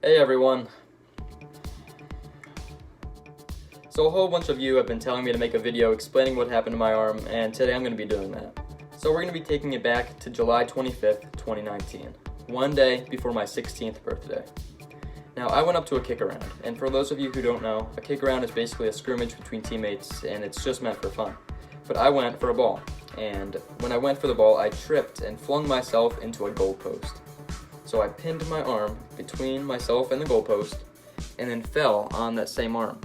Hey everyone. So a whole bunch of you have been telling me to make a video explaining what happened to my arm, and today I'm going to be doing that. So we're going to be taking it back to July 25th, 2019, one day before my 16th birthday. Now I went up to a kick around, and for those of you who don't know, a kick around is basically a scrimmage between teammates and it's just meant for fun. But I went for a ball, and when I went for the ball I tripped and flung myself into a goalpost. So I pinned my arm between myself and the goalpost and then fell on that same arm.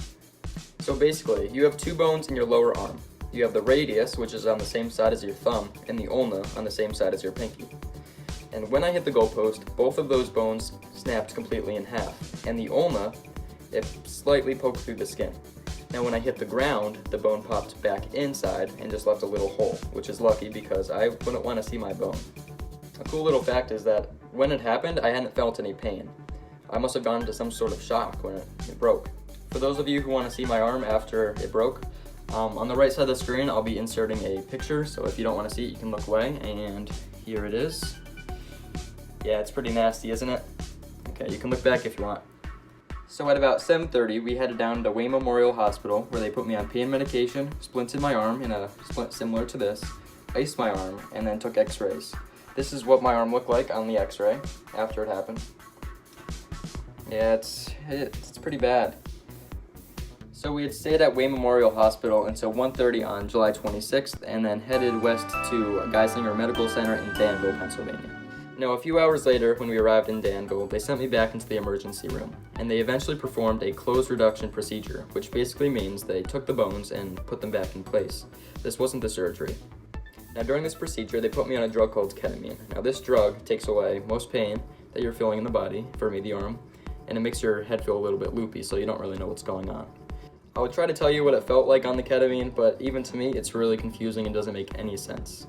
So basically, you have two bones in your lower arm. You have the radius, which is on the same side as your thumb, and the ulna on the same side as your pinky. And when I hit the goalpost, both of those bones snapped completely in half, and the ulna, it slightly poked through the skin. Now when I hit the ground, the bone popped back inside and just left a little hole, which is lucky because I wouldn't want to see my bone. A cool little fact is that when it happened, I hadn't felt any pain. I must have gone into some sort of shock when it broke. For those of you who want to see my arm after it broke, on the right side of the screen I'll be inserting a picture, so if you don't want to see it you can look away, and here it is. Yeah, it's pretty nasty, isn't it? Okay, you can look back if you want. So at about 7:30 we headed down to Wayne Memorial Hospital where they put me on pain medication, splinted my arm in a splint similar to this, iced my arm, and then took x-rays. This is what my arm looked like on the x-ray after it happened. Yeah, it's pretty bad. So we had stayed at Wayne Memorial Hospital until 1:30 on July 26th and then headed west to Geisinger Medical Center in Danville, Pennsylvania. Now a few hours later when we arrived in Danville, they sent me back into the emergency room and they eventually performed a closed reduction procedure, which basically means they took the bones and put them back in place. This wasn't the surgery. Now during this procedure, they put me on a drug called ketamine. Now this drug takes away most pain that you're feeling in the body, for me the arm, and it makes your head feel a little bit loopy so you don't really know what's going on. I would try to tell you what it felt like on the ketamine, but even to me it's really confusing and doesn't make any sense.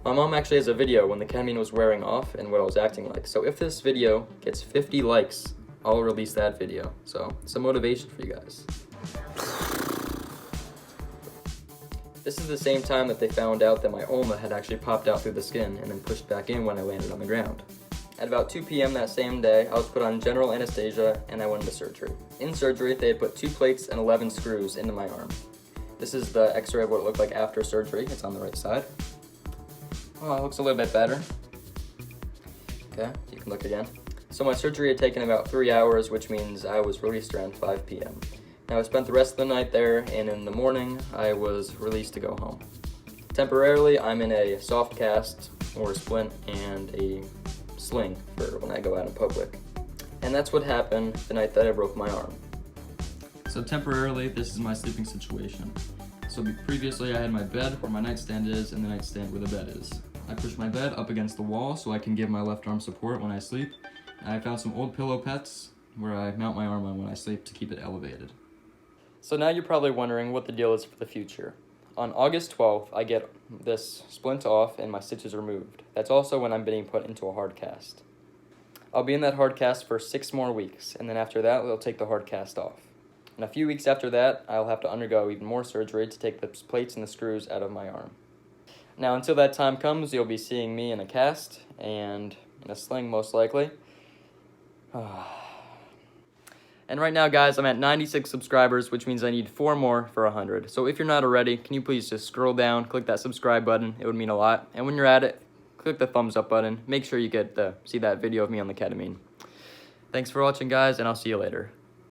My mom actually has a video when the ketamine was wearing off and what I was acting like, so if this video gets 50 likes, I'll release that video. So it's a motivation for you guys. This is the same time that they found out that my ulna had actually popped out through the skin and then pushed back in when I landed on the ground. At about 2 p.m. that same day, I was put on general anesthesia and I went into surgery. In surgery, they had put 2 plates and 11 screws into my arm. This is the x-ray of what it looked like after surgery. It's on the right side. Oh, it looks a little bit better. Okay, you can look again. So my surgery had taken about 3 hours, which means I was released around 5 p.m. Now I spent the rest of the night there, and in the morning, I was released to go home. Temporarily, I'm in a soft cast or splint and a sling for when I go out in public. And that's what happened the night that I broke my arm. So temporarily, this is my sleeping situation. So previously I had my bed where my nightstand is and the nightstand where the bed is. I push my bed up against the wall so I can give my left arm support when I sleep. And I found some old pillow pets where I mount my arm on when I sleep to keep it elevated. So now you're probably wondering what the deal is for the future. On August 12th, I get this splint off and my stitches removed. That's also when I'm being put into a hard cast. I'll be in that hard cast for 6 more weeks, and then after that, they'll take the hard cast off. And a few weeks after that, I'll have to undergo even more surgery to take the plates and the screws out of my arm. Now, until that time comes, you'll be seeing me in a cast and in a sling, most likely. And right now, guys, I'm at 96 subscribers, which means I need 4 more for 100. So if you're not already, can you please just scroll down, click that subscribe button? It would mean a lot. And when you're at it, click the thumbs up button. Make sure you get see that video of me on the ketamine. Thanks for watching, guys, and I'll see you later.